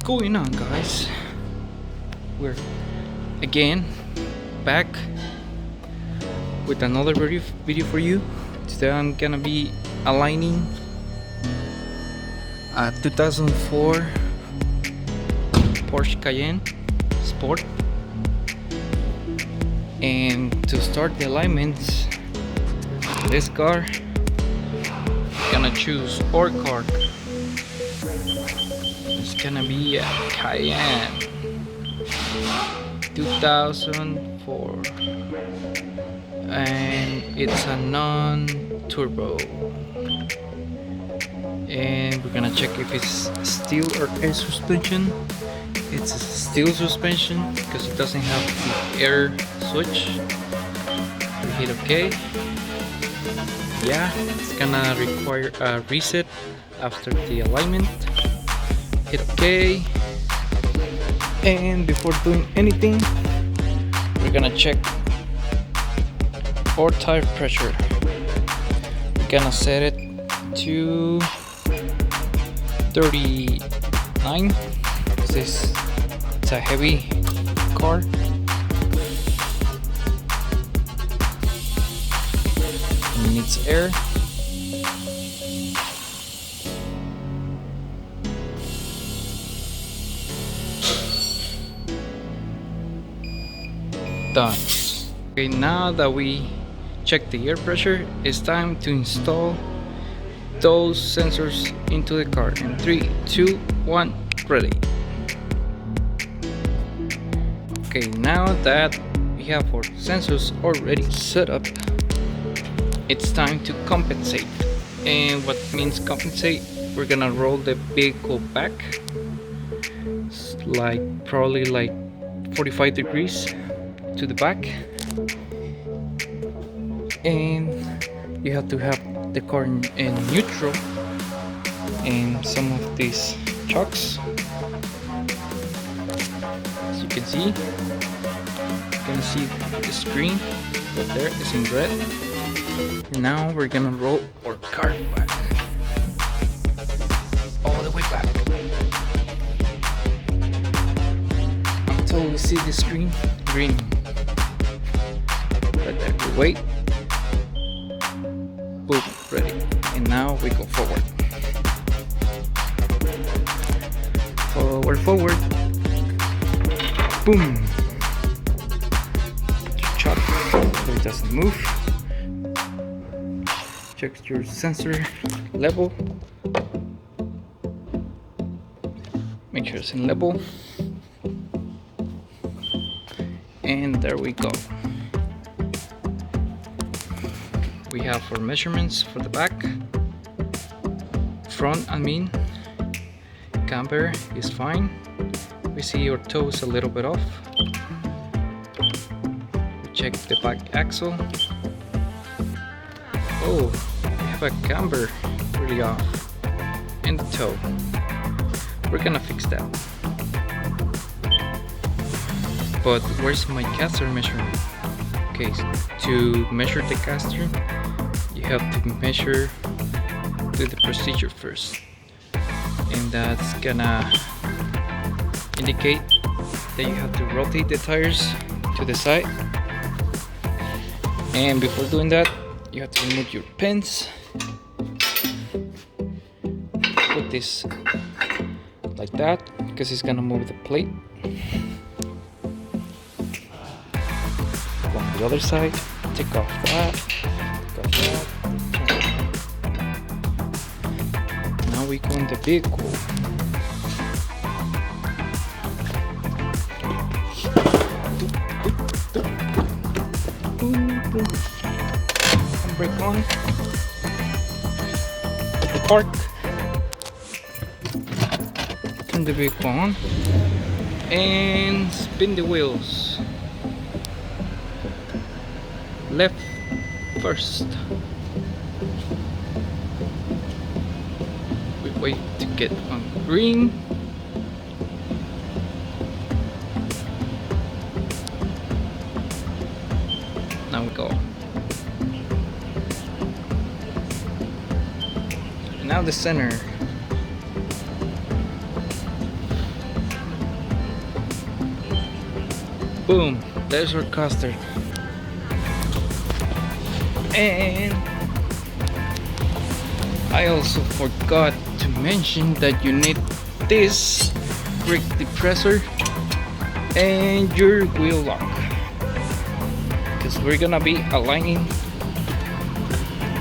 going on, guys? We're again back with another video for you. Today I'm gonna be aligning a 2004 Porsche Cayenne Sport, and to start the alignments this car, gonna choose our car. It's gonna be a Cayenne 2004, and it's a non-turbo, and we're gonna check if it's steel or air suspension. It's a steel suspension because it doesn't have the air switch. We hit OK. Yeah, it's gonna require a reset after the alignment. Hit OK, and before doing anything, we're gonna check our tire pressure. We're gonna set it to 39. It's a heavy car. It needs air. Done. Okay, now that we check the air pressure, it's time to install those sensors into the car. In 3, 2, 1, ready. Okay, now that we have our sensors already set up, it's time to compensate. And what means compensate? We're gonna roll the vehicle back, probably like 45 degrees to the back, and you have to have the car in neutral. And some of these chocks, as you can see, you can see the screen right there is in red. Now we're gonna roll our car back, all the way back, until we see the screen green. Right there, we wait, boom, ready, and now we go forward, forward, boom. Chop so it doesn't move. Check your sensor level, make sure it's in level, and there we go. We have our measurements for the back, front, camber is fine. We see your toes a little bit off. We check the back axle. Oh, we have a camber really off in the toe. We're gonna fix that. But where's my caster measurement? Okay, to measure the caster, you have to measure, do the procedure first, and that's gonna indicate that you have to rotate the tires to the side. And before doing that, you have to remove your pins. Put this like that because it's gonna move the plate. On the other side, take off that, Now we go in the vehicle. Brake on. Park. Turn the vehicle on and spin the wheels. Left first. We wait to get on green. Now we go. And now the center. Boom, there's our custard. And I also forgot to mention that you need this brake depressor and your wheel lock, because we're gonna be aligning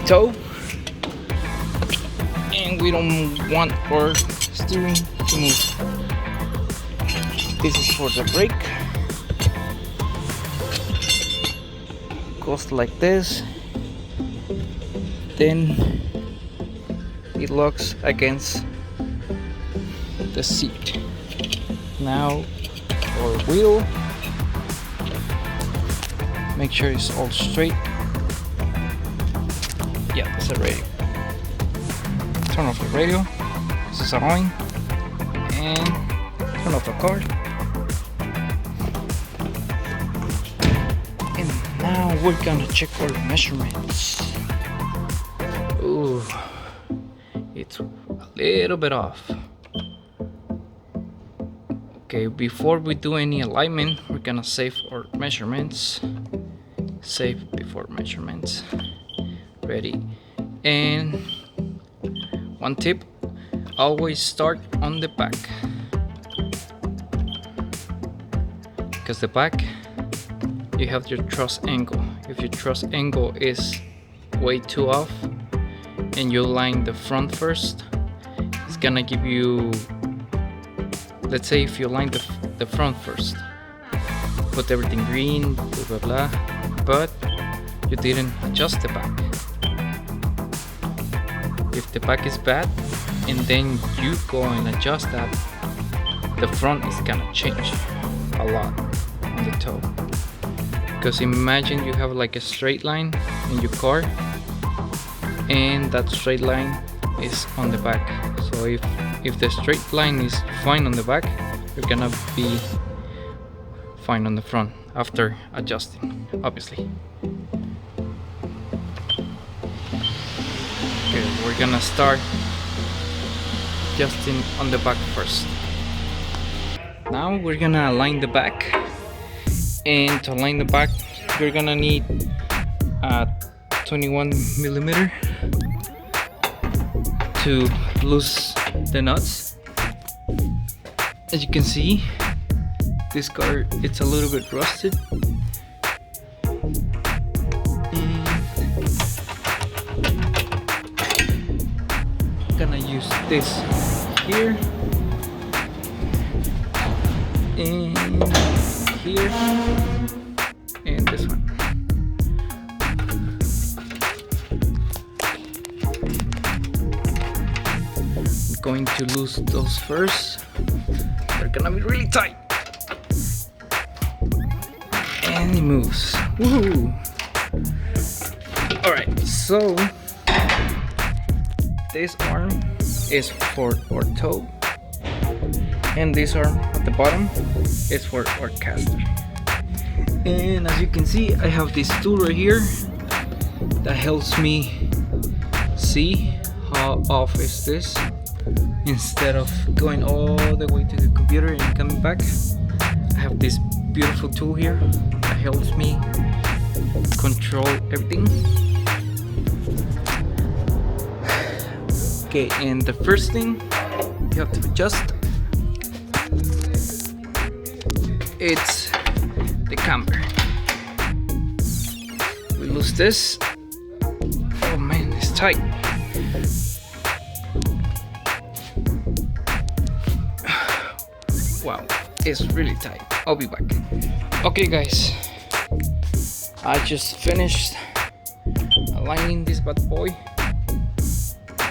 toe and we don't want our steering to move. This is for the brake. Goes like this, then it locks against the seat. Now our wheel, make sure it's all straight. Yeah, that's a radio. Turn off the radio, this is annoying, and turn off the car. And now we're gonna check our measurements. Ooh, it's a little bit off. Okay, before we do any alignment, we're gonna save our measurements. Save before measurements. Ready. And one tip, always start on the back, because the back you have your thrust angle. If your thrust angle is way too off and you line the front first, it's gonna give you, let's say if you line the front first, put everything green, blah blah blah, but you didn't adjust the back. If the back is bad and then you go and adjust that, the front is gonna change a lot on the toe. Because imagine you have like a straight line in your car and that straight line is on the back. So if the straight line is fine on the back, you're gonna be fine on the front after adjusting, obviously. Okay, we're gonna start adjusting on the back first. Now we're gonna align the back, and to align the back you're gonna need a 21 millimeter to loose the nuts. As you can see, this car, it's a little bit rusted. I'm gonna use this here and here and this one. I'm going to lose those first. They're gonna be really tight. And it moves. Woohoo! Alright, so this arm is for our toe, and this arm at the bottom is for our caster. And as you can see, I have this tool right here that helps me see how off is this. Instead of going all the way to the computer and coming back, I have this beautiful tool here that helps me control everything. Okay, and the first thing you have to adjust, it's the camber. We lose this. Oh man, it's tight. Wow, it's really tight. I'll be back. Okay guys, I just finished aligning this bad boy.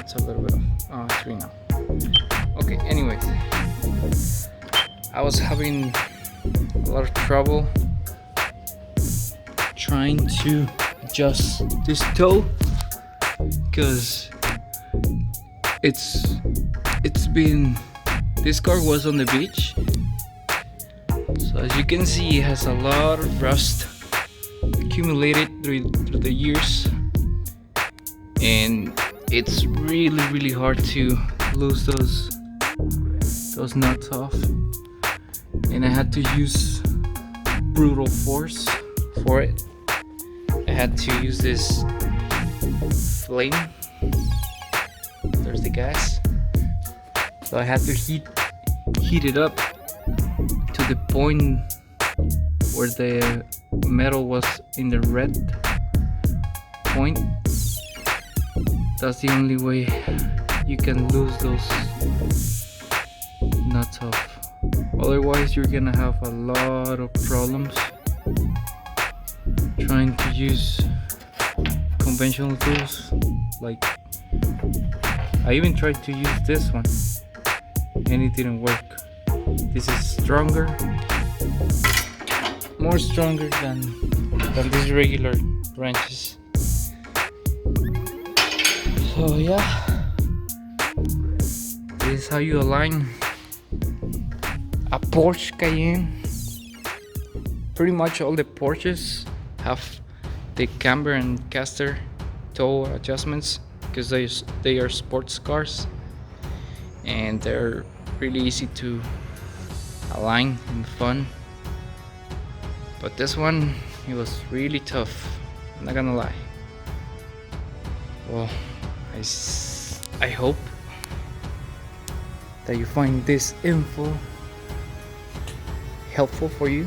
It's a little bit off. Oh, it's green now. Okay, anyways, I was having a lot of trouble trying to adjust this toe because it's been, this car was on the beach, so as you can see it has a lot of rust accumulated through the years, and it's really hard to lose those nuts off. And I had to use brutal force for it. I had to use this flame. There's the gas. So I had to heat it up to the point where the metal was in the red point. That's the only way you can lose those nuts off. Otherwise you're gonna have a lot of problems trying to use conventional tools. Like, I even tried to use this one and it didn't work. This is stronger, more stronger than these regular wrenches. So yeah, this is how you align a Porsche Cayenne. Pretty much all the Porsches have the camber and caster toe adjustments because they are sports cars and they're really easy to align and fun. But this one, it was really tough, I'm not gonna lie. Well, I hope that you find this info helpful for you,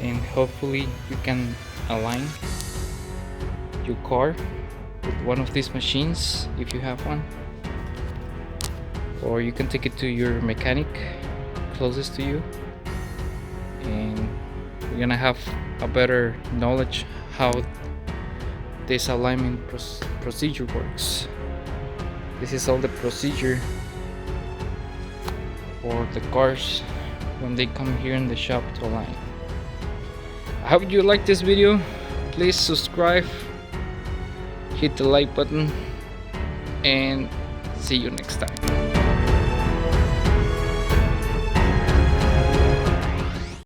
and hopefully you can align your car with one of these machines if you have one, or you can take it to your mechanic closest to you and you're gonna have a better knowledge how this alignment procedure works. This is all the procedure for the cars when they come here in the shop to align. I hope you like this video. Please subscribe, hit the like button, and see you next time.